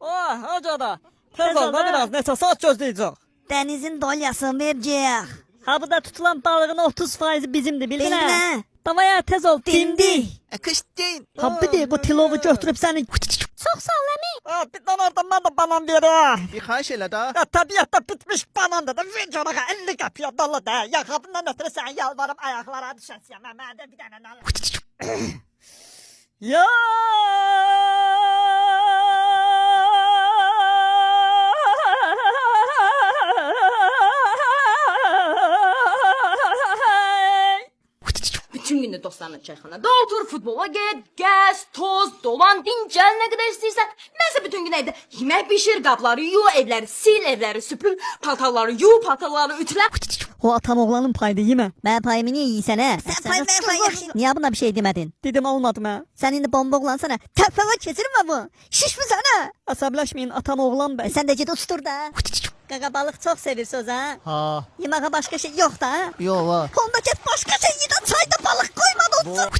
Oh, hocada. Tez ol da biraz, neçə saat gözləyəcək. Denizin dolyasını vereceğiz. Ha bu da tutulan balığın 30% bizimdir, bildin Bildin ha? ha? Davaya tez ol, Dimdi. Kış değil. Ha bir de bu tilovu götürüp seni... Çok sağ ol Emi. Ha bir tane oradan ben de banan vereyim. Bir xahiş elə da. Ya tabiatta bitmiş banan da ver canağa 50 kapıya dolu da. Ya kadından ötürü sen yalvarıp ayaklara düşersin. Ben de bir tane alırım. Ya. Bütün günü dostlarla çayxanada otur, futbola get, gəz, toz, dolan, dincəl, nə qədər istəyirsən. Mənsə bütün gün evdə yemək bişir, qabları yu, evləri sil, evləri süpür, paltarları yu, paltarları ütülə. O atam oğlanın paydı yeme. Ben payımı niye yiysen he? Sen pay, ben pay yaxşı. Niye buna bir şey demedin? Dedim olmadı mı? Sen şimdi bomba ullansana. Tepeme kesilme bu. Şiş mi sana? Asablaşmayın atam oğlan bey. Sen de git ustur da. Kaka balık çok sevir söz ha. Ha. Yemeğe başka şey yok da ha. Yo var. Onda git başka şey yine çayda balık koyma da olsun.